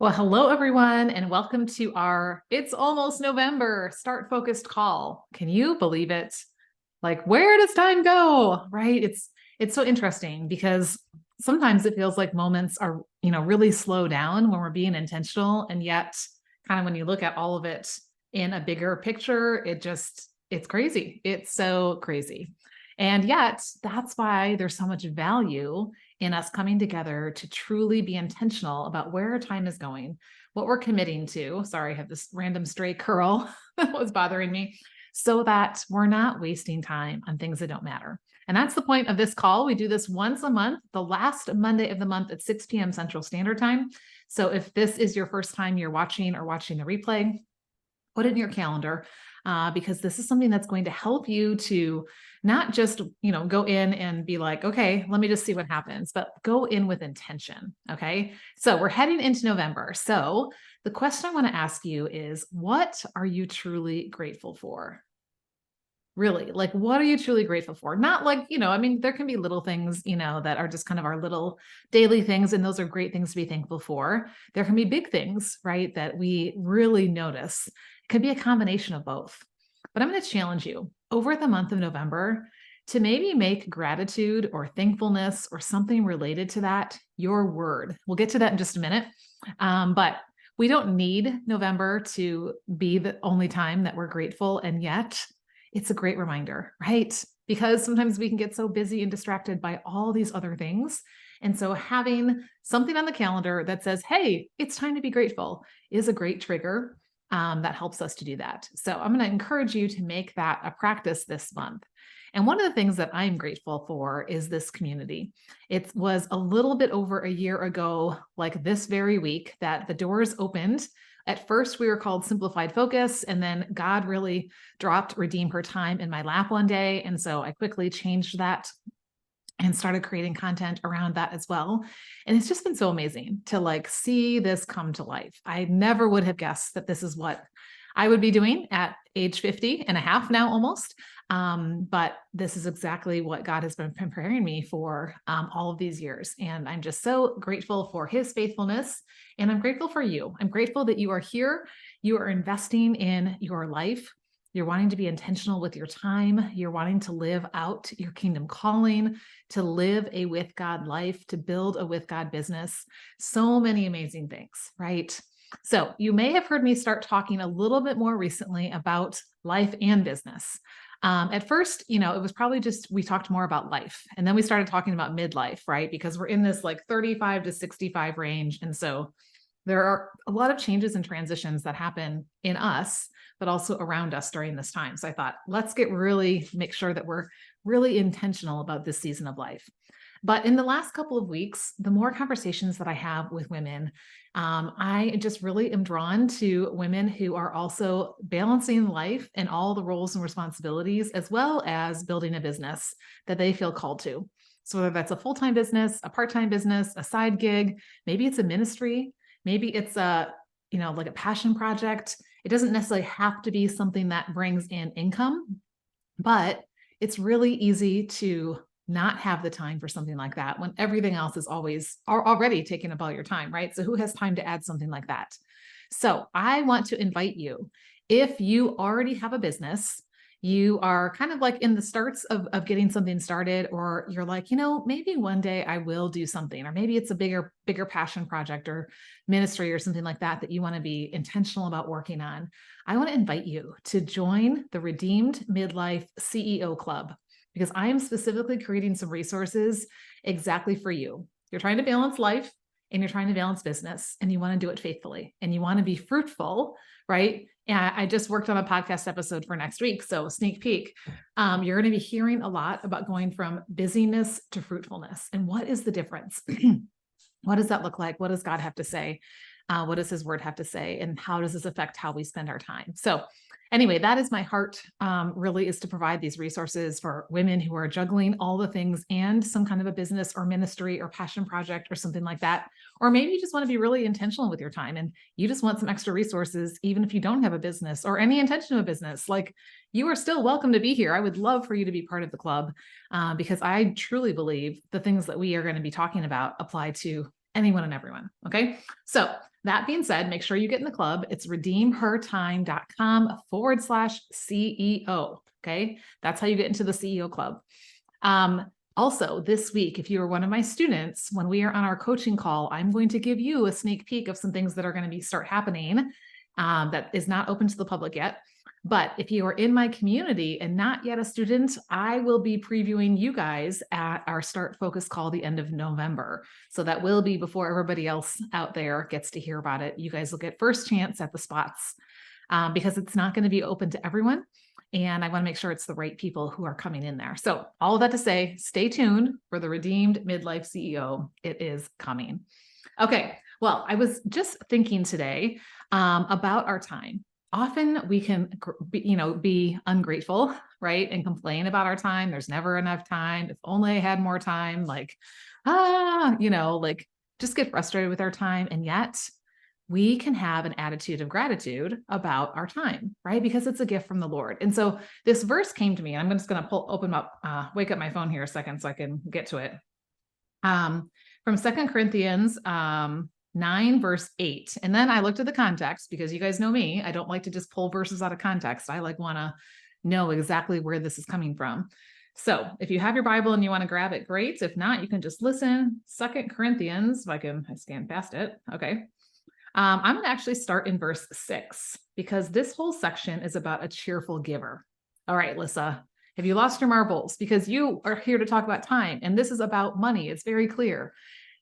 Well, hello everyone, and welcome to our It's Almost November Start Focused call. Can you believe it? Like, where does time go? Right? It's so interesting because sometimes it feels like moments are, really slow down when we're being intentional. And yet, kind of when you look at all of it in a bigger picture, it's crazy. It's so crazy. And yet, that's why there's so much value in us coming together to truly be intentional about where our time is going, what we're committing to. Sorry, I have this random stray curl that was bothering me, so that we're not wasting time on things that don't matter. And that's the point of this call. We do this once a month, the last Monday of the month at 6 p.m. Central Standard Time. So if this is your first time you're watching the replay, put it in your calendar because this is something that's going to help you to not just, go in and be like, okay, let me just see what happens, but go in with intention. Okay. So we're heading into November. So the question I want to ask you is, what are you truly grateful for? Really, like, what are you truly grateful for? Not like, there can be little things, that are just kind of our little daily things, and those are great things to be thankful for. There can be big things, right, that we really notice. It could be a combination of both. But I'm going to challenge you over the month of November to maybe make gratitude or thankfulness or something related to that your word. We'll get to that in just a minute. But we don't need November to be the only time that we're grateful. And yet, it's a great reminder, right? Because sometimes we can get so busy and distracted by all these other things. And so having something on the calendar that says, hey, it's time to be grateful is a great trigger that helps us to do that. So I'm going to encourage you to make that a practice this month. And one of the things that I'm grateful for is this community. It was a little bit over a year ago, like this very week, that the doors opened. At first, we were called Simplified Focus, and then God really dropped Redeem Her Time in my lap one day. And so I quickly changed that and started creating content around that as well. And it's just been so amazing to see this come to life. I never would have guessed that this is what I would be doing at age 50 and a half now almost. But this is exactly what God has been preparing me for all of these years. And I'm just so grateful for his faithfulness. And I'm grateful for you. I'm grateful that you are here. You are investing in your life. You're wanting to be intentional with your time. You're wanting to live out your kingdom calling, to live a with God life, to build a with God business. So many amazing things, right? So you may have heard me start talking a little bit more recently about life and business. At first, it was probably just, we talked more about life, and then we started talking about midlife, right? Because we're in this 35 to 65 range. And so there are a lot of changes and transitions that happen in us, but also around us during this time. So I thought, let's make sure that we're really intentional about this season of life. But in the last couple of weeks, the more conversations that I have with women, I just really am drawn to women who are also balancing life and all the roles and responsibilities, as well as building a business that they feel called to. So whether that's a full-time business, a part-time business, a side gig, maybe it's a ministry, maybe it's a passion project. It doesn't necessarily have to be something that brings in income, but it's really easy to not have the time for something like that when everything else is already taking up all your time, right? So who has time to add something like that? So I want to invite you, if you already have a business, you are kind of in the starts of getting something started, or you're maybe one day I will do something, or maybe it's a bigger passion project or ministry or something like that you want to be intentional about working on. I want to invite you to join the Redeemed Midlife CEO Club, because I am specifically creating some resources exactly for you. You're trying to balance life and you're trying to balance business, and you want to do it faithfully, and you want to be fruitful, right? And I just worked on a podcast episode for next week. So sneak peek, you're going to be hearing a lot about going from busyness to fruitfulness. And what is the difference? What does that look like? What does God have to say? What does his word have to say? And how does this affect how we spend our time? So anyway, that is my heart, really, is to provide these resources for women who are juggling all the things and some kind of a business or ministry or passion project or something like that. Or maybe you just want to be really intentional with your time and you just want some extra resources, even if you don't have a business or any intention of a business. You are still welcome to be here. I would love for you to be part of the club because I truly believe the things that we are going to be talking about apply to anyone and everyone. Okay. So that being said, make sure you get in the club. It's redeemhertime.com/CEO. Okay. That's how you get into the CEO club. Also, this week, if you are one of my students, when we are on our coaching call, I'm going to give you a sneak peek of some things that are going to start happening that is not open to the public yet. But if you are in my community and not yet a student, I will be previewing you guys at our Start Focus call the end of November. So that will be before everybody else out there gets to hear about it. You guys will get first chance at the spots because it's not going to be open to everyone. And I want to make sure it's the right people who are coming in there. So all of that to say, stay tuned for the Redeemed Midlife CEO. It is coming. Okay. Well, I was just thinking today about our time. Often we can, be ungrateful, right? And complain about our time. There's never enough time. If only I had more time, just get frustrated with our time. And yet we can have an attitude of gratitude about our time, right? Because it's a gift from the Lord. And so this verse came to me, and I'm just going to wake up my phone here a second so I can get to it. From 2 Corinthians 9, verse 8. And then I looked at the context because you guys know me. I don't like to just pull verses out of context. I want to know exactly where this is coming from. So if you have your Bible and you want to grab it, great. If not, you can just listen. 2 Corinthians, I scan past it. Okay. I'm going to actually start in verse 6 because this whole section is about a cheerful giver. All right, Lissa, have you lost your marbles? Because you are here to talk about time, and this is about money. It's very clear.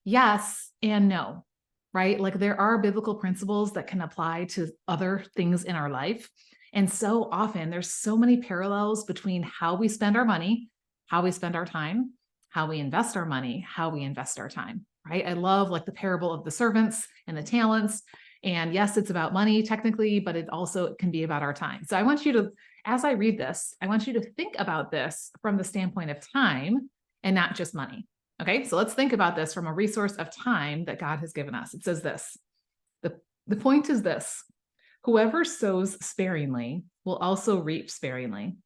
Yes and no, right? Like there are biblical principles that can apply to other things in our life. And so often there's so many parallels between how we spend our money, how we spend our time, how we invest our money, how we invest our time. Right? I love the parable of the servants and the talents. And yes, it's about money technically, but it also can be about our time. So I want you to, as I read this, I want you to think about this from the standpoint of time and not just money. Okay. So let's think about this from a resource of time that God has given us. It says this, the point is this: whoever sows sparingly will also reap sparingly,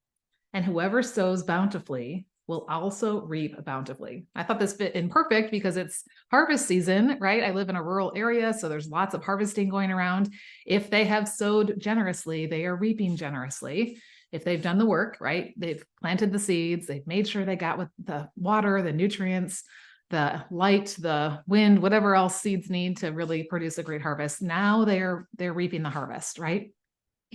and whoever sows bountifully will also reap bountifully. I thought this fit in perfect because it's harvest season, right? I live in a rural area, so there's lots of harvesting going around. If they have sowed generously, they are reaping generously. If they've done the work, right? They've planted the seeds, they've made sure they got with the water, the nutrients, the light, the wind, whatever else seeds need to really produce a great harvest. Now they're reaping the harvest, right?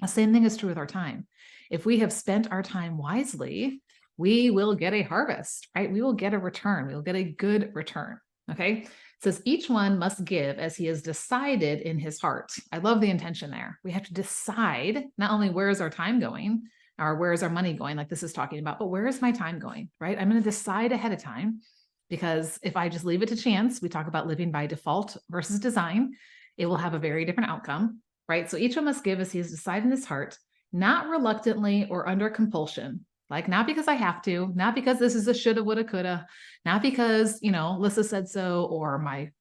The same thing is true with our time. If we have spent our time wisely, we will get a harvest, right? We will get a return. We will get a good return. Okay. It says each one must give as he has decided in his heart. I love the intention there. We have to decide not only where is our time going or where is our money going, like this is talking about, but where is my time going, right? I'm going to decide ahead of time, because if I just leave it to chance, we talk about living by default versus design, it will have a very different outcome, right? So each one must give as he has decided in his heart, not reluctantly or under compulsion. Like, not because I have to, not because this is a shoulda, woulda, coulda, not because, Lissa said so, or my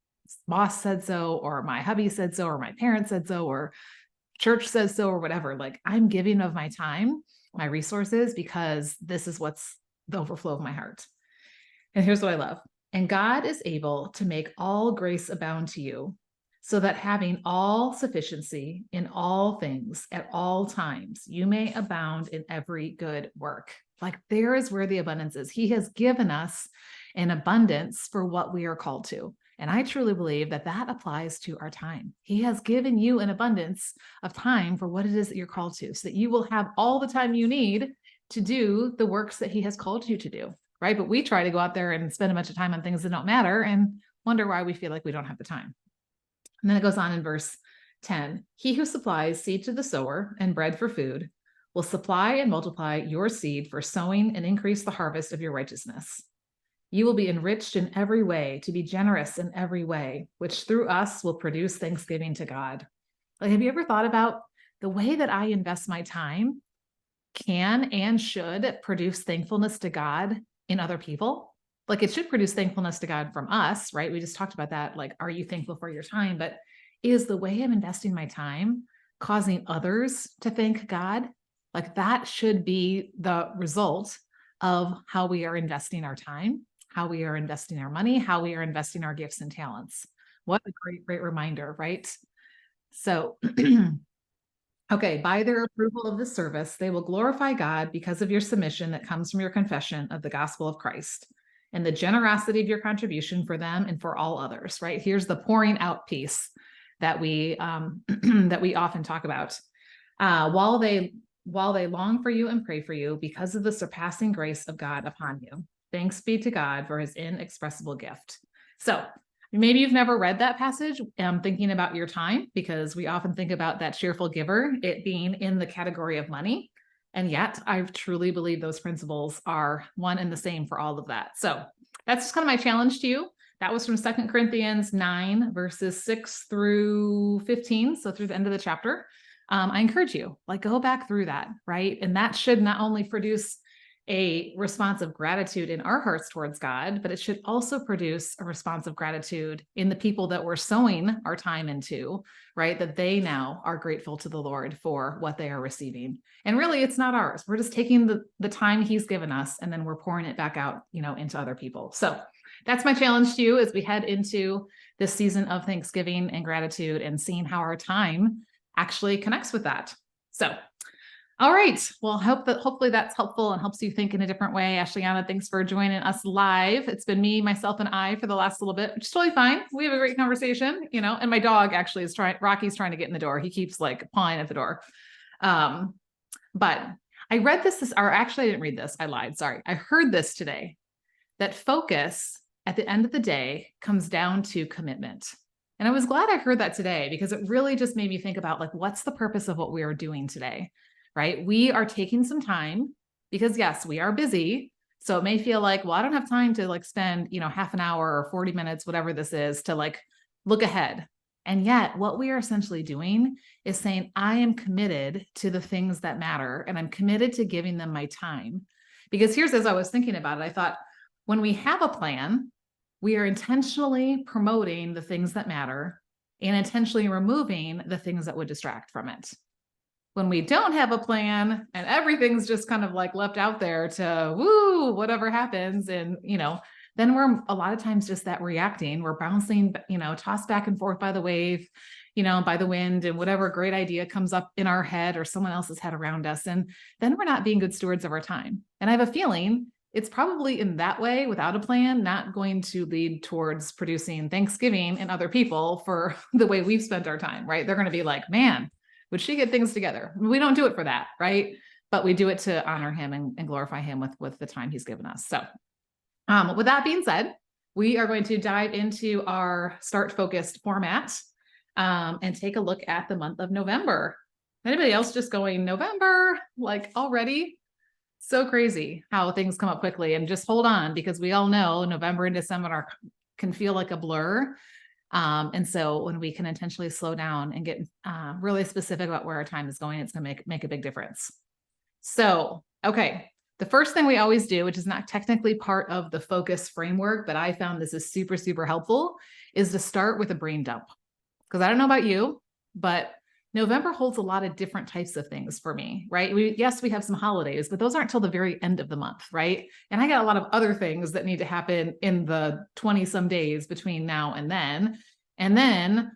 boss said so, or my hubby said so, or my parents said so, or church says so, or whatever. Like, I'm giving of my time, my resources, because this is what's the overflow of my heart. And here's what I love. And God is able to make all grace abound to you, so that having all sufficiency in all things at all times, you may abound in every good work. Like, there is where the abundance is. He has given us an abundance for what we are called to. And I truly believe that that applies to our time. He has given you an abundance of time for what it is that you're called to, so that you will have all the time you need to do the works that he has called you to do, right? But we try to go out there and spend a bunch of time on things that don't matter and wonder why we feel like we don't have the time. And then it goes on in verse 10. He who supplies seed to the sower and bread for food will supply and multiply your seed for sowing and increase the harvest of your righteousness. You will be enriched in every way, to be generous in every way, which through us will produce thanksgiving to God. Like, have you ever thought about the way that I invest my time can and should produce thankfulness to God in other people? Like, it should produce thankfulness to God from us, right? We just talked about that. Like, are you thankful for your time? But is the way I'm investing my time causing others to thank God? Like, that should be the result of how we are investing our time, how we are investing our money, how we are investing our gifts and talents. What a great reminder, right? So, okay, by their approval of the service, they will glorify God because of your submission that comes from your confession of the gospel of Christ and the generosity of your contribution for them and for all others, right? Here's the pouring out piece that we that we often talk about. While they long for you and pray for you because of the surpassing grace of God upon you. Thanks be to God for his inexpressible gift. So maybe you've never read that passage, thinking about your time, because we often think about that cheerful giver, it being in the category of money. And yet I truly believe those principles are one and the same for all of that. So that's just kind of my challenge to you. That was from 2 Corinthians 9, verses 6 through 15. So through the end of the chapter. I encourage you, like, go back through that, right? And that should not only produce a response of gratitude in our hearts towards God, but it should also produce a response of gratitude in the people that we're sowing our time into, right? That they now are grateful to the Lord for what they are receiving. And really, it's not ours. We're just taking the time he's given us, and then we're pouring it back out, into other people. So that's my challenge to you as we head into this season of Thanksgiving and gratitude, and seeing how our time actually connects with that. So, all right. Well, hopefully that's helpful and helps you think in a different way. Ashleana, thanks for joining us live. It's been me, myself, and I for the last little bit, which is totally fine. We have a great conversation, and my dog actually is Rocky's trying to get in the door. He keeps like pawing at the door. But I read this, or actually I didn't read this. I lied. Sorry. I heard this today, that focus at the end of the day comes down to commitment. And I was glad I heard that today, because it really just made me think about, like, what's the purpose of what we are doing today, right? We are taking some time because, yes, we are busy. So it may feel like, well, I don't have time to spend, half an hour or 40 minutes, whatever this is, to look ahead. And yet what we are essentially doing is saying, I am committed to the things that matter, and I'm committed to giving them my time. Because here's, as I was thinking about it, I thought, when we have a plan, we are intentionally promoting the things that matter and intentionally removing the things that would distract from it. When we don't have a plan and everything's just kind of left out there to whatever happens, and then we're a lot of times just that reacting. We're bouncing, tossed back and forth by the wave, by the wind, and whatever great idea comes up in our head or someone else's head around us. And then we're not being good stewards of our time. And I have a feeling it's probably in that way, without a plan, not going to lead towards producing Thanksgiving in other people for the way we've spent our time, right? They're going to be like, man, would she get things together? We don't do it for that, right? But we do it to honor him and glorify him with the time he's given us. So with that being said, we are going to dive into our start focused format and take a look at the month of November. Anybody else just going, November, already? So crazy how things come up quickly, and just hold on, because we all know November and December can feel like a blur. And so when we can intentionally slow down and get really specific about where our time is going, it's going to make a big difference. So, okay. The first thing we always do, which is not technically part of the focus framework, but I found this is super, super helpful, is to start with a brain dump. Because I don't know about you, but November holds a lot of different types of things for me, right? Yes, we have some holidays, but those aren't till the very end of the month, right? And I got a lot of other things that need to happen in the 20 some days between now and then. And then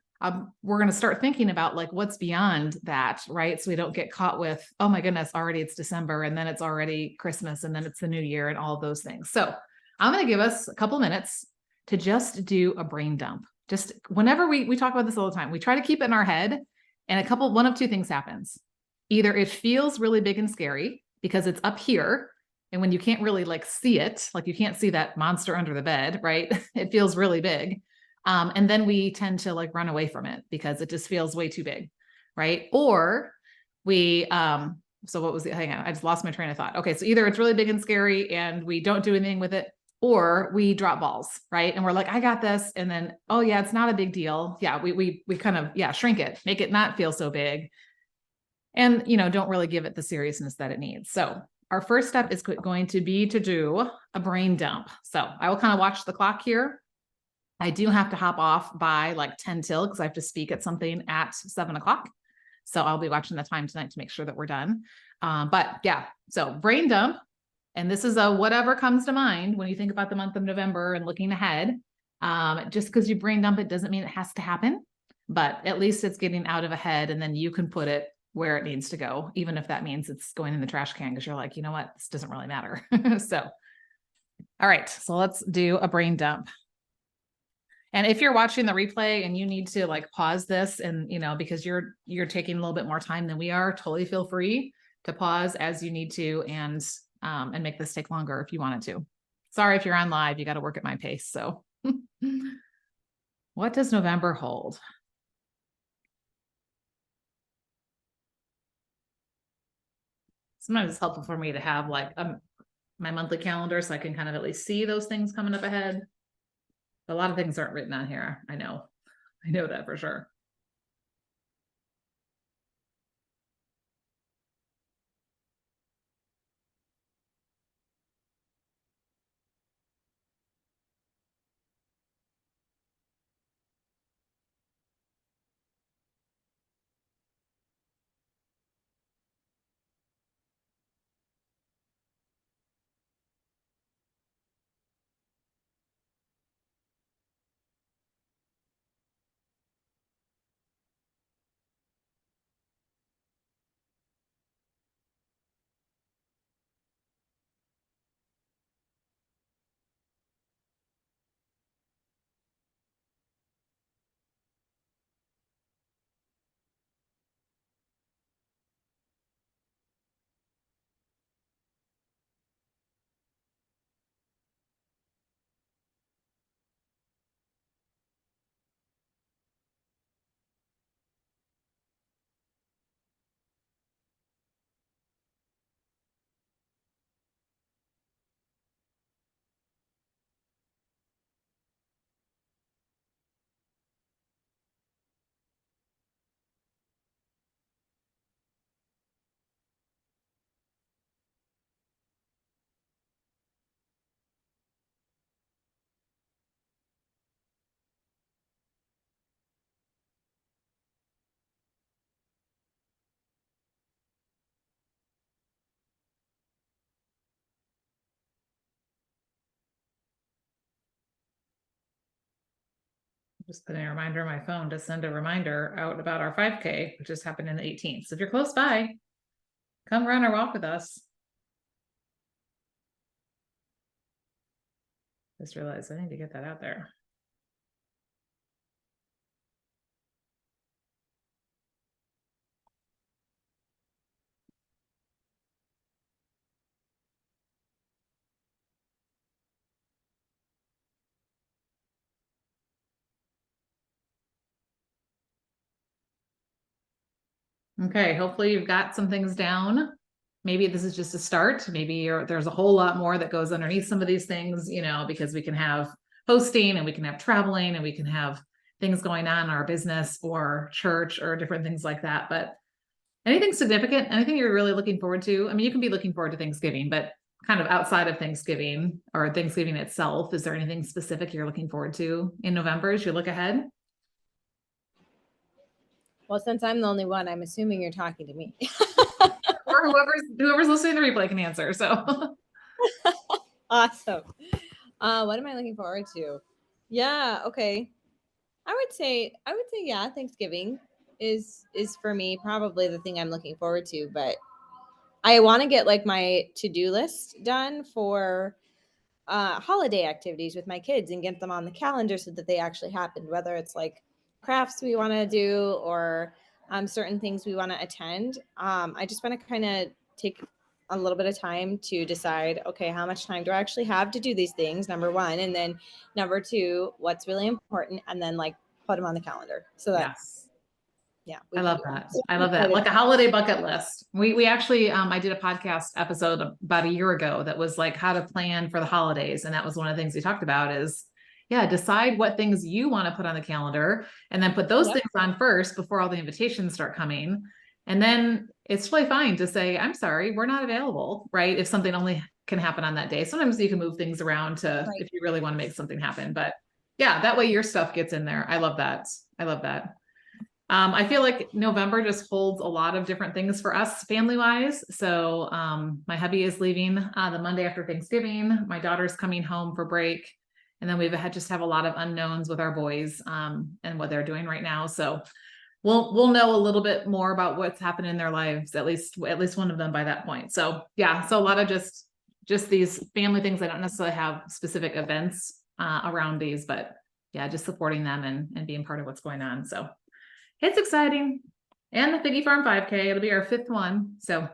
we're going to start thinking about what's beyond that, right? So we don't get caught with, oh my goodness, already it's December, and then it's already Christmas, and then it's the new year, and all of those things. So I'm going to give us a couple of minutes to just do a brain dump. Just whenever we talk about this all the time, we try to keep it in our head. And one of two things happens. Either it feels really big and scary because it's up here, and when you can't really see it, you can't see that monster under the bed, right? It feels really big. And then we tend to run away from it because it just feels way too big, right? Or we, so what was the, hang on, I just lost my train of thought. Okay, so either it's really big and scary and we don't do anything with it, or we drop balls, right? And we're like, I got this. And then, oh yeah, it's not a big deal. Yeah, we kind of, shrink it, make it not feel so big. And, don't really give it the seriousness that it needs. So our first step is going to be to do a brain dump. So I will kind of watch the clock here. I do have to hop off by 10 till, because I have to speak at something at 7 o'clock. So I'll be watching the time tonight to make sure that we're done. But yeah, so brain dump. And this is a whatever comes to mind when you think about the month of November and looking ahead. Just because you brain dump it doesn't mean it has to happen, but at least it's getting out of a head, and then you can put it where it needs to go, even if that means it's going in the trash can because you're like, you know what, this doesn't really matter. So, all right, so let's do a brain dump. And if you're watching the replay and you need to like pause this and, because you're taking a little bit more time than we are, totally feel free to pause as you need to and make this take longer if you wanted to. Sorry, if you're on live, you got to work at my pace. So what does November hold? Sometimes it's helpful for me to have like my monthly calendar so I can kind of at least see those things coming up ahead. A lot of things aren't written on here. I know that for sure. Just putting a reminder on my phone to send a reminder out about our 5K, which is happening the 18th. So if you're close by, come run or walk with us. Just realized I need to get that out there. Okay, hopefully you've got some things down. Maybe this is just a start. Maybe there's a whole lot more that goes underneath some of these things, because we can have hosting and we can have traveling and we can have things going on in our business or church or different things like that. But anything significant, anything you're really looking forward to? I mean, you can be looking forward to Thanksgiving, but kind of outside of Thanksgiving or Thanksgiving itself, is there anything specific you're looking forward to in November as you look ahead? Well, since I'm the only one, I'm assuming you're talking to me. Or whoever's listening to the replay can answer. So Awesome. What am I looking forward to? Yeah, okay. I would say yeah, Thanksgiving is for me probably the thing I'm looking forward to, but I want to get like my to-do list done for holiday activities with my kids and get them on the calendar so that they actually happen, whether it's like crafts we want to do or certain things we want to attend. I just want to kind of take a little bit of time to decide, okay, how much time do I actually have to do these things, number one, and then number two, what's really important, and then like put them on the calendar. So that's, yeah. I love that. I love that. Like a holiday bucket list. We actually, I did a podcast episode about a year ago that was like how to plan for the holidays. And that was one of the things we talked about is, decide what things you want to put on the calendar and then put those things on first before all the invitations start coming. And then it's really fine to say, I'm sorry, we're not available, right? If something only can happen on that day. Sometimes you can move things around to, if you really want to make something happen, but yeah, that way your stuff gets in there. I love that. I love that. I feel like November just holds a lot of different things for us family wise. So my hubby is leaving the Monday after Thanksgiving. My daughter's coming home for break. And then we've had just have a lot of unknowns with our boys and what they're doing right now. So we'll know a little bit more about what's happening in their lives, at least one of them by that point. So yeah, so a lot of just these family things. I don't necessarily have specific events around these, but yeah, just supporting them and being part of what's going on. So it's exciting. And the Figgy Farm 5K, it'll be our 5th one. So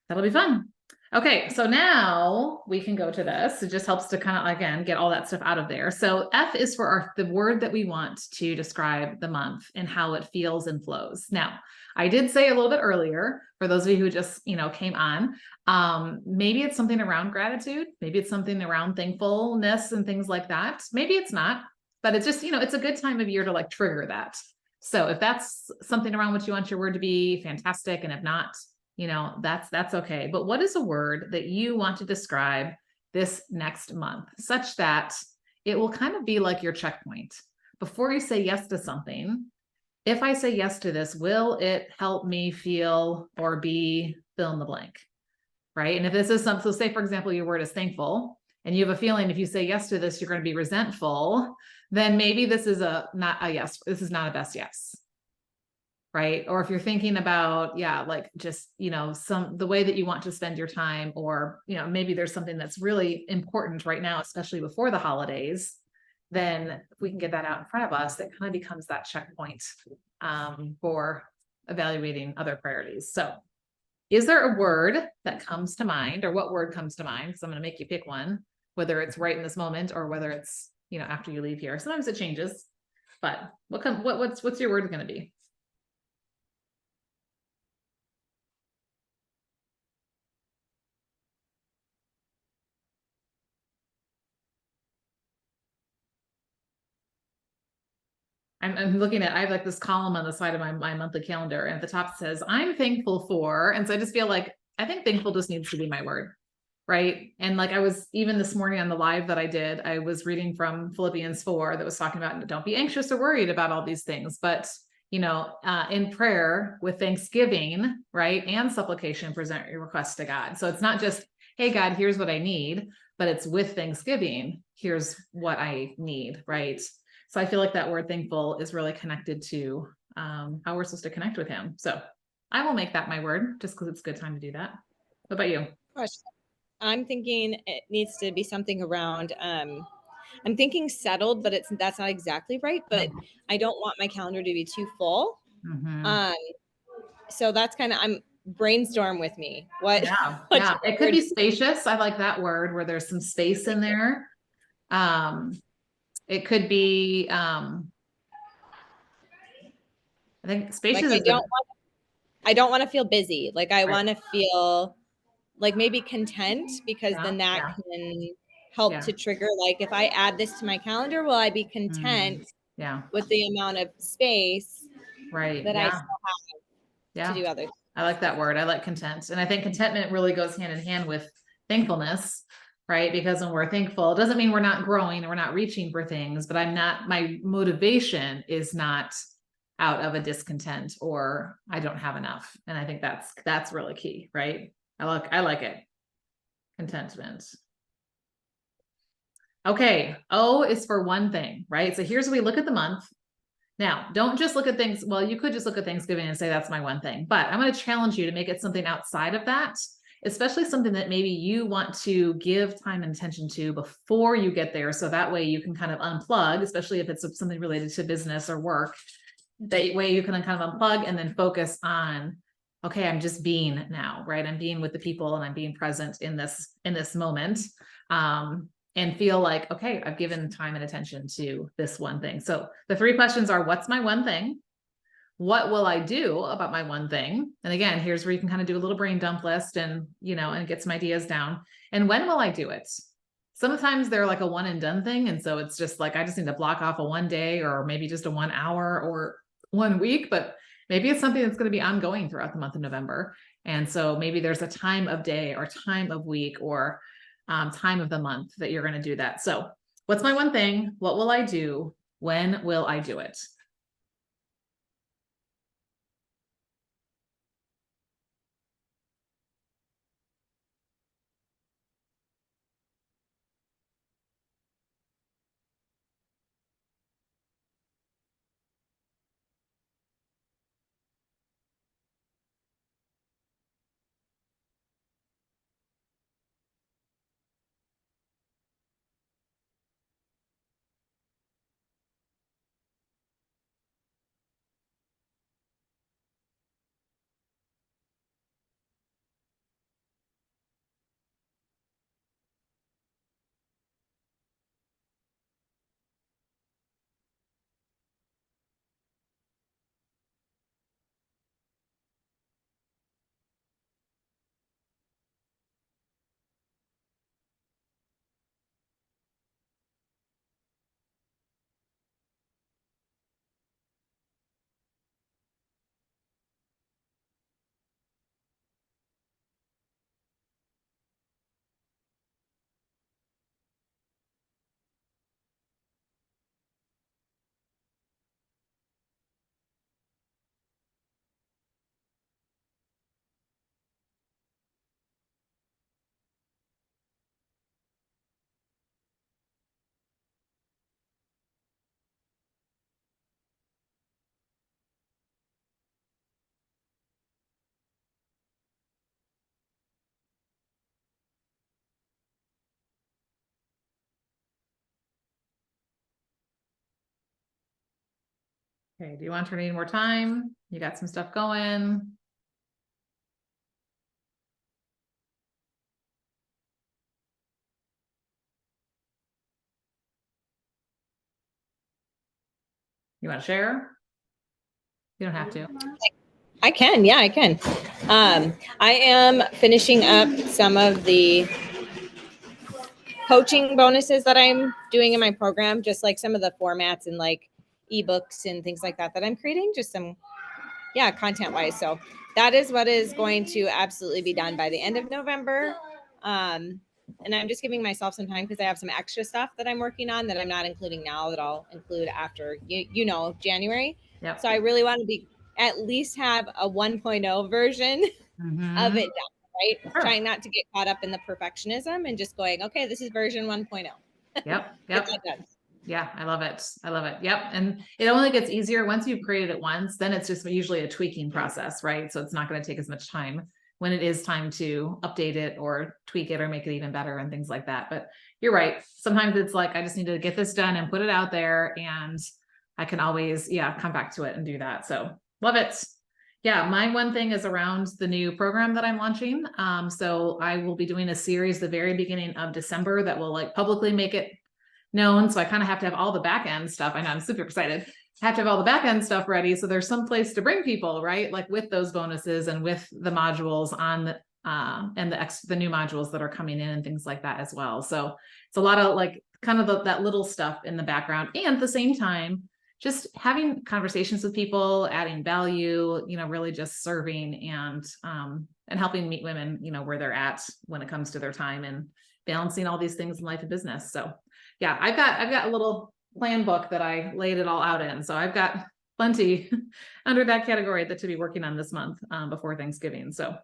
that'll be fun. Okay, so now we can go to this. It just helps to kind of, again, get all that stuff out of there. So F is for the word that we want to describe the month and how it feels and flows. Now, I did say a little bit earlier, for those of you who just, came on, maybe it's something around gratitude. Maybe it's something around thankfulness and things like that. Maybe it's not, but it's just, it's a good time of year to like trigger that. So if that's something around what you want your word to be, fantastic. And if not, that's okay. But what is a word that you want to describe this next month such that it will kind of be like your checkpoint before you say yes to something? If I say yes to this, will it help me feel or be fill in the blank? Right. And if this is something, so say, for example, your word is thankful, and you have a feeling if you say yes to this, you're going to be resentful, then maybe this is not a yes. This is not a best yes. Right. Or if you're thinking about, like just, the way that you want to spend your time, or, maybe there's something that's really important right now, especially before the holidays, then if we can get that out in front of us, that kind of becomes that checkpoint for evaluating other priorities. So is there a word that comes to mind, or what word comes to mind? Because I'm going to make you pick one, whether it's right in this moment or whether it's, after you leave here. Sometimes it changes, but what's your word going to be? I'm looking at, I have like this column on the side of my monthly calendar, and at the top says, I'm thankful for, and so I just feel like, I think thankful just needs to be my word. Right. And like I was even this morning on the live that I did, I was reading from Philippians 4 that was talking about don't be anxious or worried about all these things, but in prayer with thanksgiving, right, and supplication, present your requests to God. So it's not just, hey, God, here's what I need, but it's with thanksgiving, here's what I need, right? So I feel like that word thankful is really connected to how we're supposed to connect with him. So I will make that my word just because it's a good time to do that. What about you? Gosh, I'm thinking it needs to be something around. I'm thinking settled, but that's not exactly right. But I don't want my calendar to be too full. Mm-hmm. So that's kind of, I'm brainstorm with me. What? Yeah. It could be spacious. I like that word where there's some space in there. It could be, I think spacious Like is I don't want to feel busy. Like I right. want to feel like maybe content, because then that Yeah. can help to trigger, like if I add this to my calendar, will I be content with the amount of space Right. that I still have to do other things? I like that word. I like content. And I think contentment really goes hand in hand with thankfulness, right? Because when we're thankful, it doesn't mean we're not growing and we're not reaching for things, but my motivation is not out of a discontent or I don't have enough. And I think that's really key, right? I like it. Contentment. Okay. O is for one thing, right? So here's where we look at the month. Now, don't just look at things. Well, you could just look at Thanksgiving and say, that's my one thing, but I'm going to challenge you to make it something outside of that, especially something that maybe you want to give time and attention to before you get there. So that way you can kind of unplug, especially if it's something related to business or work. That way you can kind of unplug and then focus on, okay, I'm just being now, right? I'm being with the people and I'm being present in this moment. And feel like, okay, I've given time and attention to this one thing. So the 3 questions are, what's my one thing? What will I do about my one thing? And again, here's where you can kind of do a little brain dump list and, and get some ideas down. And when will I do it? Sometimes they're like a one and done thing. And so it's just like, I just need to block off a 1 day or maybe just a 1 hour or 1 week, but maybe it's something that's going to be ongoing throughout the month of November. And so maybe there's a time of day or time of week or time of the month that you're going to do that. So what's my one thing? What will I do? When will I do it? Okay. Do you want her to need more time? You got some stuff going. You want to share? You don't have to. I can. Yeah, I can. I am finishing up some of the coaching bonuses that I'm doing in my program, just like some of the formats and like ebooks and things like that I'm creating, just some, yeah, content wise. So that is what is going to absolutely be done by the end of November. And I'm just giving myself some time because I have some extra stuff that I'm working on that I'm not including now that I'll include after, January. Yep. So I really want to be at least have a 1.0 version of it done, right? Sure. Trying not to get caught up in the perfectionism and just going, okay, this is version 1.0. Yep. Get that done. Yeah, I love it. I love it. Yep. And it only gets easier once you've created it once, then it's just usually a tweaking process, right? So it's not going to take as much time when it is time to update it or tweak it or make it even better and things like that. But you're right. Sometimes it's like, I just need to get this done and put it out there, and I can always, come back to it and do that. So love it. Yeah, my one thing is around the new program that I'm launching. So I will be doing a series the very beginning of December that will like publicly make it known. So I kind of have to have all the back end stuff. I know I'm super excited. I have to have all the back end stuff ready. So there's some place to bring people, right? Like with those bonuses and with the modules on the, and the new modules that are coming in and things like that as well. So it's a lot of like kind of that little stuff in the background, and at the same time, just having conversations with people, adding value, really just serving and helping meet women, where they're at when it comes to their time and balancing all these things in life and business. So yeah, I've got a little plan book that I laid it all out in. So I've got plenty under that category that to be working on this month before Thanksgiving. So,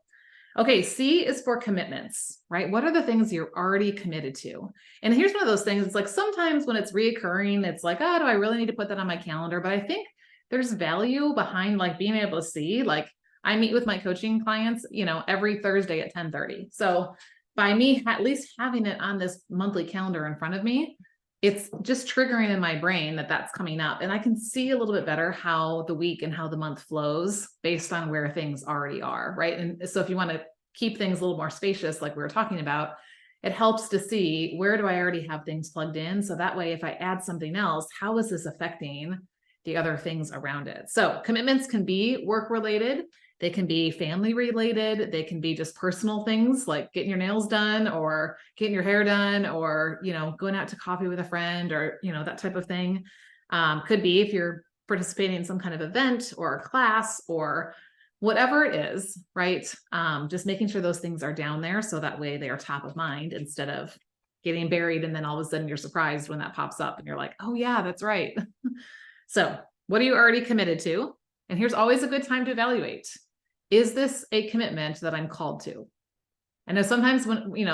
okay, C is for commitments, right? What are the things you're already committed to? And here's one of those things. It's like sometimes when it's reoccurring, it's like, oh, do I really need to put that on my calendar? But I think there's value behind like being able to see, like I meet with my coaching clients, every Thursday at 10:30. So by me at least having it on this monthly calendar in front of me, it's just triggering in my brain that that's coming up, and I can see a little bit better how the week and how the month flows based on where things already are, right? And so if you want to keep things a little more spacious, like we were talking about, it helps to see where do I already have things plugged in. So that way, if I add something else, how is this affecting the other things around it? So commitments can be work related. They can be family related. They can be just personal things like getting your nails done or getting your hair done or, going out to coffee with a friend or, that type of thing. Could be if you're participating in some kind of event or a class or whatever it is, right? Just making sure those things are down there so that way they are top of mind instead of getting buried. And then all of a sudden you're surprised when that pops up and you're like, oh yeah, that's right. So what are you already committed to? And here's always a good time to evaluate. Is this a commitment that I'm called to? I know sometimes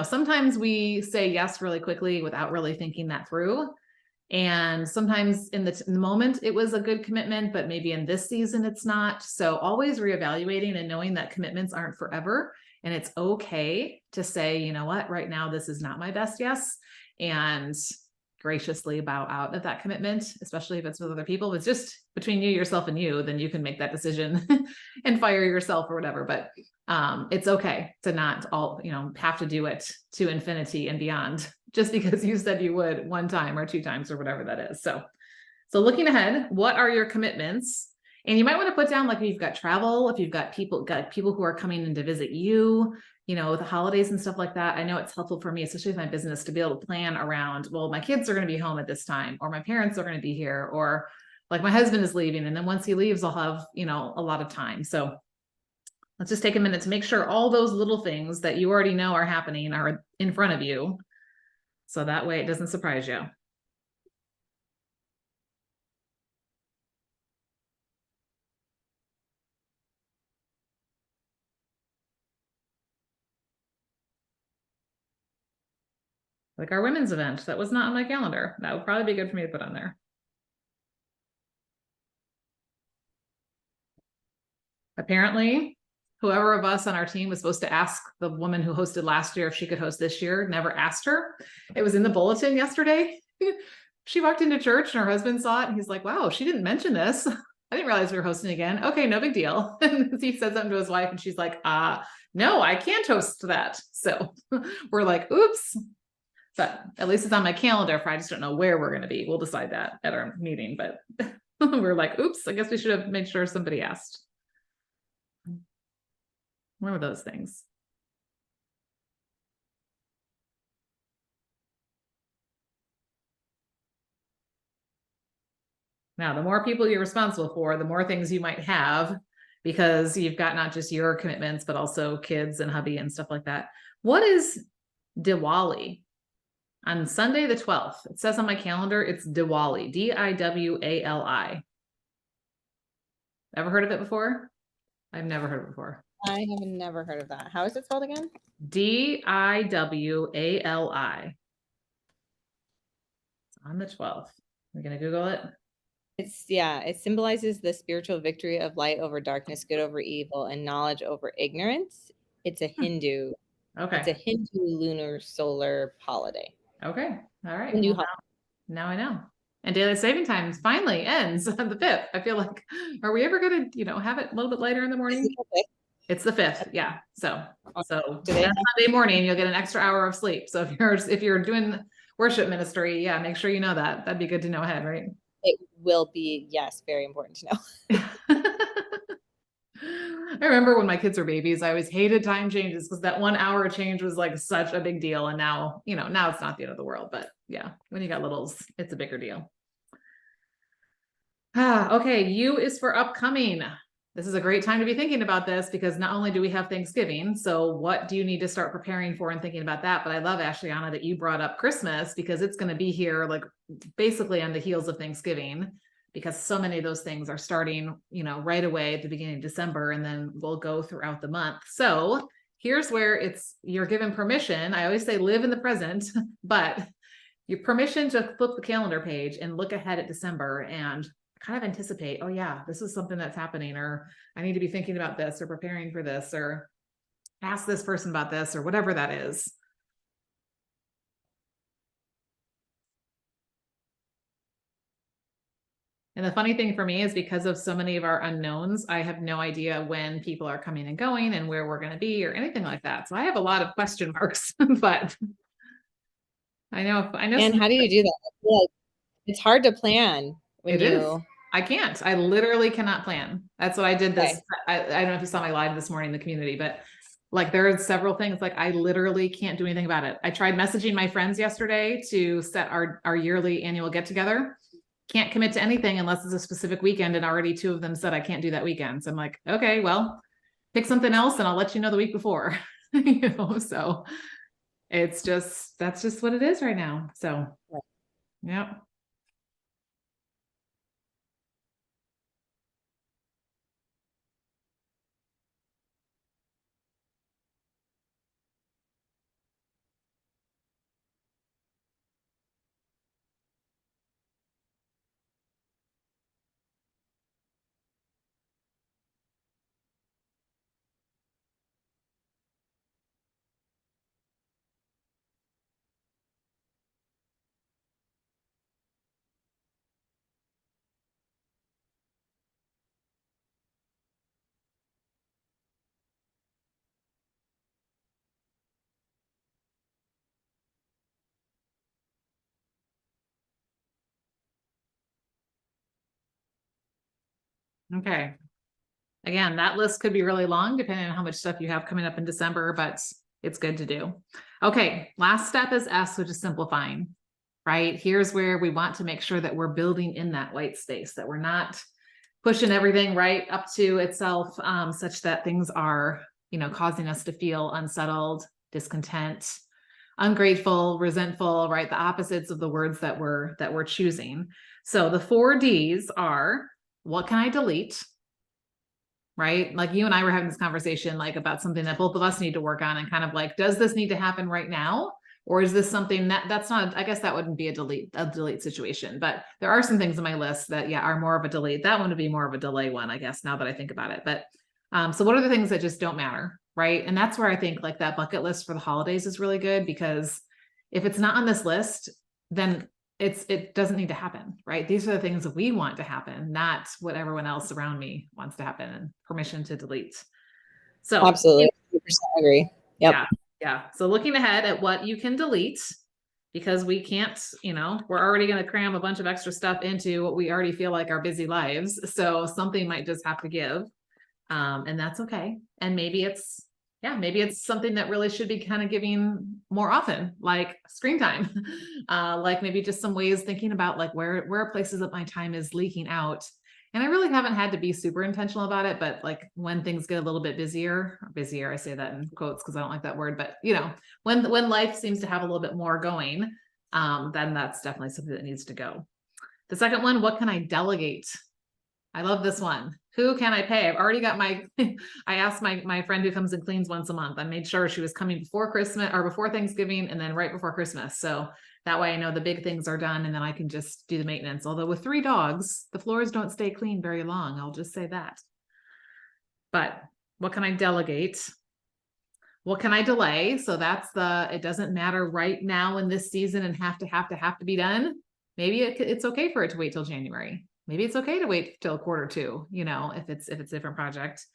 sometimes we say yes really quickly without really thinking that through. And sometimes in the moment, it was a good commitment, but maybe in this season, it's not. So always reevaluating and knowing that commitments aren't forever. And it's okay to say, you know what, right now, this is not my best yes. And graciously bow out of that commitment, especially if it's with other people. If it's just between you, yourself, and you, then you can make that decision and fire yourself or whatever. But it's okay to not have to do it to infinity and beyond just because you said you would one time or two times or whatever that is. So looking ahead, what are your commitments? And you might want to put down, like, if you've got travel, if you've got people who are coming in to visit you, with the holidays and stuff like that. I know it's helpful for me, especially with my business, to be able to plan around, well, my kids are going to be home at this time, or my parents are going to be here, or like my husband is leaving. And then once he leaves, I'll have, a lot of time. So let's just take a minute to make sure all those little things that you already know are happening are in front of you. So that way it doesn't surprise you. Like our women's event, that was not on my calendar. That would probably be good for me to put on there. Apparently, whoever of us on our team was supposed to ask the woman who hosted last year if she could host this year, never asked her. It was in the bulletin yesterday. She walked into church and her husband saw it and he's like, wow, she didn't mention this. I didn't realize we were hosting again. Okay, no big deal. And he said something to his wife and she's like, no, I can't host that. So we're like, oops. But at least it's on my calendar for I just don't know where we're going to be. We'll decide that at our meeting. But we're like, oops, I guess we should have made sure somebody asked. One of those things. Now, the more people you're responsible for, the more things you might have, because you've got not just your commitments, but also kids and hubby and stuff like that. What is Diwali? On Sunday the 12th, it says on my calendar, it's Diwali, Diwali. Ever heard of it before? I've never heard of it before. I have never heard of that. How is it spelled again? Diwali. It's on the 12th. We're going to Google it. It symbolizes the spiritual victory of light over darkness, good over evil, and knowledge over ignorance. It's a Hindu. Okay. It's a Hindu lunar solar holiday. Okay. All right. Hindu Well, now I know. And daylight saving time finally ends on the 5th. I feel like, are we ever going to, have it a little bit later in the morning? It's the 5th. Yeah. So Sunday morning, you'll get an extra hour of sleep. So if you're doing worship ministry, yeah, make sure you know that. That'd be good to know ahead, right? It will be, yes, very important to know. I remember when my kids were babies, I always hated time changes because that 1 hour change was like such a big deal. And now, now it's not the end of the world, but yeah, when you got littles, it's a bigger deal. Okay. U is for upcoming. This is a great time to be thinking about this because not only do we have Thanksgiving, so what do you need to start preparing for and thinking about that? But I love, Ashleana, that you brought up Christmas because it's going to be here like basically on the heels of Thanksgiving, because so many of those things are starting, right away at the beginning of December, and then we'll go throughout the month. So here's where you're given permission. I always say live in the present, but your permission to flip the calendar page and look ahead at December and kind of anticipate, oh yeah, this is something that's happening, or I need to be thinking about this or preparing for this, or ask this person about this, or whatever that is. And the funny thing for me is because of so many of our unknowns, I have no idea when people are coming and going and where we're going to be or anything like that. So I have a lot of question marks, but I know. And how do you do that? I feel like it's hard to plan when I can't. I literally cannot plan. That's what I did this. I don't know if you saw my live this morning in the community, but like there are several things like I literally can't do anything about it. I tried messaging my friends yesterday to set our yearly annual get together. Can't commit to anything unless it's a specific weekend. And already 2 of them said I can't do that weekend. So I'm like, okay, well, pick something else and I'll let you know the week before, so that's just what it is right now. So, yeah. Okay. Again, that list could be really long depending on how much stuff you have coming up in December, but it's good to do. Okay. Last step is S, which is simplifying, right? Here's where we want to make sure that we're building in that white space, that we're not pushing everything right up to itself, such that things are, causing us to feel unsettled, discontent, ungrateful, resentful, right? The opposites of the words that we're choosing. So the 4 Ds are, what can I delete? Right? Like you and I were having this conversation like about something that both of us need to work on and kind of like, does this need to happen right now? Or is this something that's not, I guess that wouldn't be a delete situation, but there are some things on my list that are more of a delete. That one would be more of a delay one, I guess, now that I think about it. But so what are the things that just don't matter? Right. And that's where I think like that bucket list for the holidays is really good, because if it's not on this list, then it doesn't need to happen, right? These are the things that we want to happen, not what everyone else around me wants to happen, and permission to delete. So Absolutely. 100% agree. Yep. yeah. Yeah. So looking ahead at what you can delete, because we can't, we're already going to cram a bunch of extra stuff into what we already feel like our busy lives. So something might just have to give. And that's okay. And maybe it's something that really should be kind of giving more often, like screen time. Like maybe just some ways thinking about like where are places that my time is leaking out. And I really haven't had to be super intentional about it, but like when things get a little bit busier, I say that in quotes because I don't like that word, but when life seems to have a little bit more going, then that's definitely something that needs to go. The second one, what can I delegate? I love this one. Who can I pay? I've already got I asked my friend who comes and cleans once a month. I made sure she was coming before Christmas or before Thanksgiving and then right before Christmas. So that way I know the big things are done and then I can just do the maintenance. Although with 3 dogs, the floors don't stay clean very long. I'll just say that. But what can I delegate? What can I delay? So that's it doesn't matter right now in this season and have to be done. Maybe it's okay for it to wait till January. Maybe it's okay to wait till Q2, if it's a different project.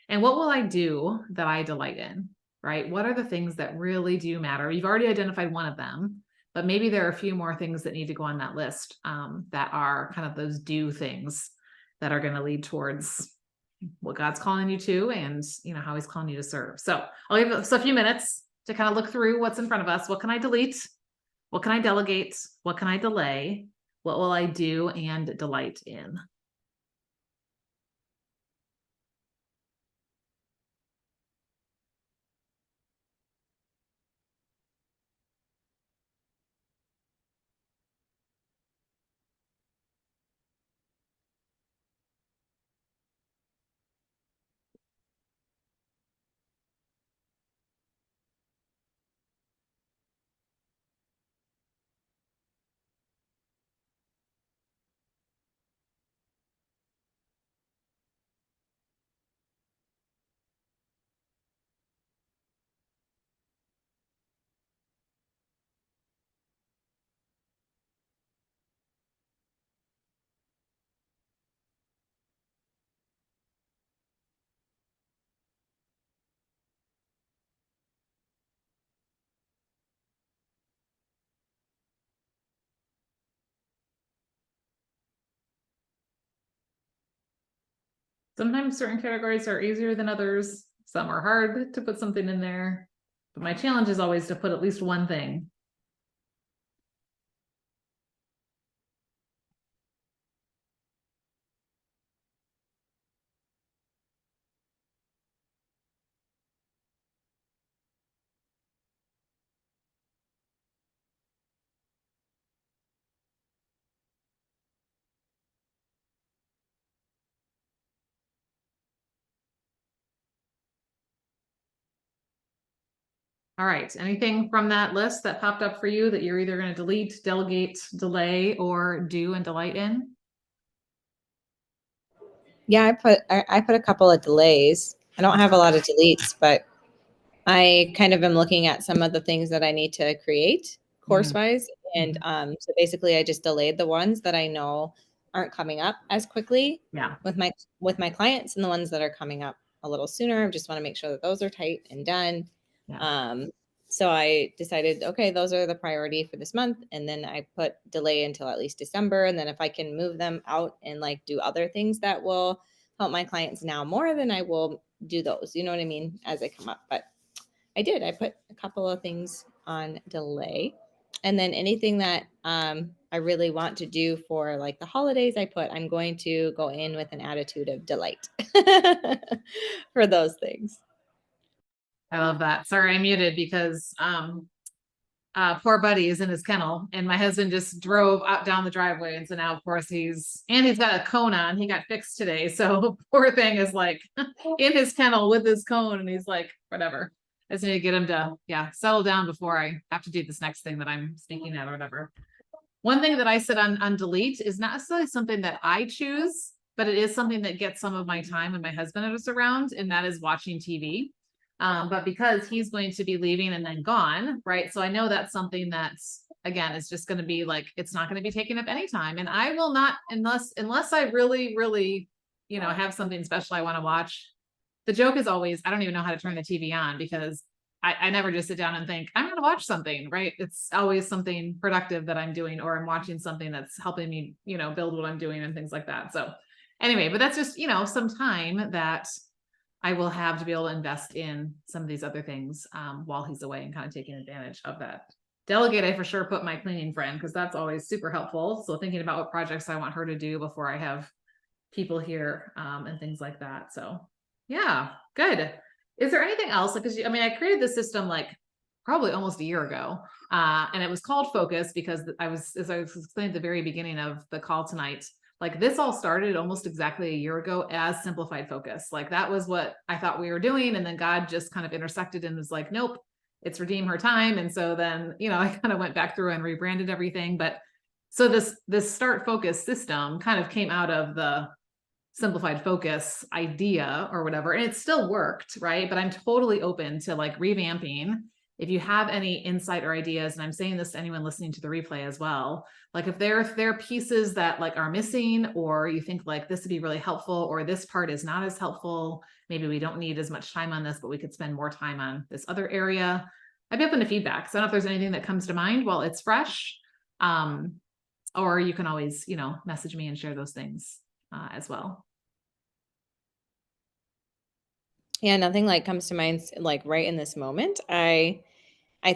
And what will I do that I delight in, right? What are the things that really do matter? You've already identified one of them, but maybe there are a few more things that need to go on that list that are kind of those do things that are going to lead towards what God's calling you to and how he's calling you to serve. So I'll give us a few minutes to kind of look through what's in front of us. What can I delete? What can I delegate? What can I delay? What will I do and delight in? Sometimes certain categories are easier than others. Some are hard to put something in there. But my challenge is always to put at least one thing. All right. Anything from that list that popped up for you that you're either going to delete, delegate, delay, or do and delight in? Yeah, I put a couple of delays. I don't have a lot of deletes, but I kind of am looking at some of the things that I need to create course wise. And so basically I just delayed the ones that I know aren't coming up as quickly Yeah. with my clients, and the ones that are coming up a little sooner. I just want to make sure that those are tight and done. Yeah. So I decided, okay, those are the priority for this month. And then I put delay until at least December. And then if I can move them out and like do other things that will help my clients now more, then I will do those, you know what I mean, as they come up. But I did. I put a couple of things on delay. And then anything that I really want to do for like the holidays, I'm going to go in with an attitude of delight for those things. I love that. Sorry, I muted because poor Buddy is in his kennel and my husband just drove out down the driveway. And so now of course he's got a cone on. He got fixed today. So poor thing is like in his kennel with his cone and he's like, whatever. I just need to get him to settle down before I have to do this next thing that I'm sneaking at or whatever. One thing that I said on delete is not necessarily something that I choose, but it is something that gets some of my time when my husband is around, and that is watching TV. But because he's going to be leaving and then gone, right? So I know that's something that again, is just going to be like, it's not going to be taking up any time. And I will not, unless I really, really, have something special I want to watch. The joke is always, I don't even know how to turn the TV on because I never just sit down and think, I'm going to watch something, right? It's always something productive that I'm doing, or I'm watching something that's helping me, build what I'm doing and things like that. So anyway, but that's just, some time that I will have to be able to invest in some of these other things while he's away, and kind of taking advantage of that. Delegate, I for sure put my cleaning friend, because that's always super helpful. So thinking about what projects I want her to do before I have people here and things like that. So yeah, good. Is there anything else? Because I created this system like probably almost a year ago, and it was called F.O.C.U.S because as I was explaining at the very beginning of the call tonight, like this all started almost exactly a year ago as simplified focus. Like that was what I thought we were doing, and then God just kind of intersected and was like, nope, it's redeem her time. And so then I kind of went back through and rebranded everything. But so this start focus system kind of came out of the simplified focus idea or whatever, and it still worked, right? But I'm totally open to like revamping. If you have any insight or ideas, and I'm saying this to anyone listening to the replay as well, like if there are pieces that like are missing, or you think like this would be really helpful, or this part is not as helpful, maybe we don't need as much time on this, but we could spend more time on this other area, I'd be open to feedback. So I don't know if there's anything that comes to mind while it's fresh, or you can always message me and share those things as well. Yeah, nothing like comes to mind like right in this moment. I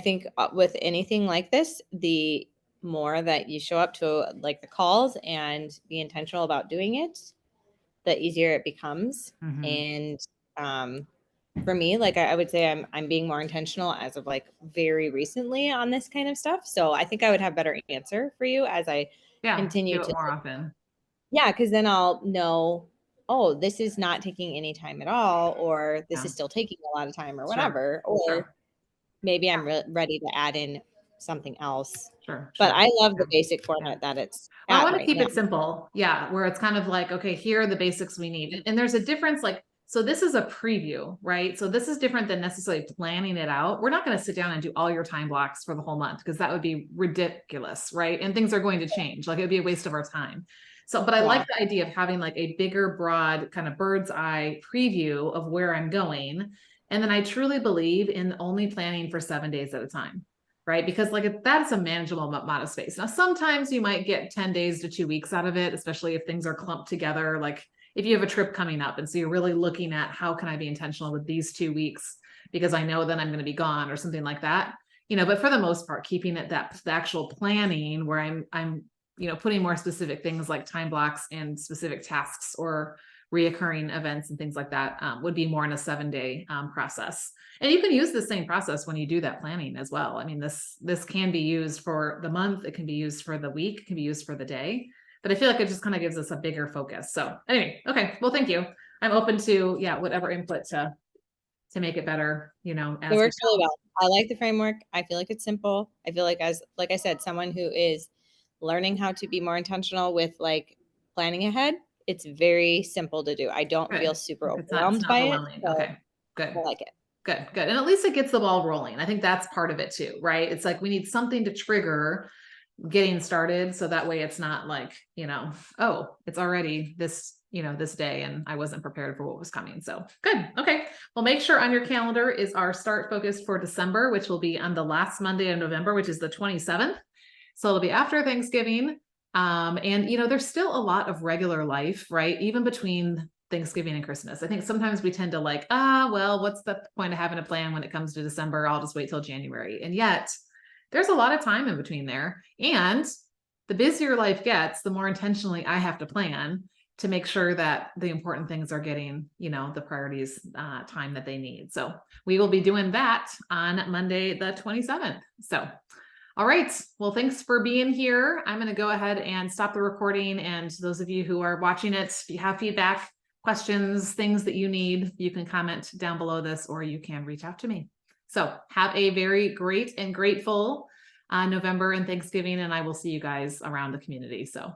think with anything like this, the more that you show up to like the calls and be intentional about doing it, the easier it becomes. And for me, like I would say I'm being more intentional as of like very recently on this kind of stuff. So I think I would have better answer for you as I continue do it to more often. Yeah, because then I'll know, oh, this is not taking any time at all, or this is still taking a lot of time, or whatever. Or maybe I'm ready to add in something else. But I love the basic format that it's I at want to right keep now. it simple. Yeah, where it's kind of like, okay, here are the basics we need. And there's a difference, like, so this is a preview, right? So this is different than necessarily planning it out. We're not going to sit down and do all your time blocks for the whole month, because that would be ridiculous, right? And things are going to change. Like it'd be a waste of our time. So, but I like the idea of having like a bigger, broad kind of bird's eye preview of where I'm going. And then I truly believe in only planning for 7 days at a time, right? Because like that's a manageable amount of space. Now, sometimes you might get 10 days to 2 weeks out of it, especially if things are clumped together. Like if you have a trip coming up, and so you're really looking at how can I be intentional with these 2 weeks, because I know then I'm going to be gone or something like that, but for the most part, keeping it the actual planning where I'm putting more specific things like time blocks and specific tasks or reoccurring events and things like that would be more in a 7-day process. And you can use the same process when you do that planning as well. I mean, this can be used for the month, it can be used for the week, it can be used for the day, but I feel like it just kind of gives us a bigger focus. So anyway, okay, well, thank you. I'm open to whatever input to make it better. It works really well. I like the framework. I feel like it's simple. I feel like, like I said, someone who is learning how to be more intentional with like planning ahead, it's very simple to do. I don't feel super overwhelmed by it. So okay, good. I like it. Good. And at least it gets the ball rolling. I think that's part of it too, right? It's like we need something to trigger getting started, so that way it's not like, oh, it's already this day and I wasn't prepared for what was coming. So good. Okay. Well, make sure on your calendar is our start focus for December, which will be on the last Monday of November, which is the 27th. So it'll be after Thanksgiving. And there's still a lot of regular life, right? Even between Thanksgiving and Christmas. I think sometimes we tend to like, well, what's the point of having a plan when it comes to December? I'll just wait till January. And yet there's a lot of time in between there. And the busier life gets, the more intentionally I have to plan to make sure that the important things are getting, the priorities time that they need. So we will be doing that on Monday, the 27th. So all right. Well, thanks for being here. I'm going to go ahead and stop the recording. And those of you who are watching it, if you have feedback, questions, things that you need, you can comment down below this, or you can reach out to me. So have a very great and grateful November and Thanksgiving, and I will see you guys around the community. So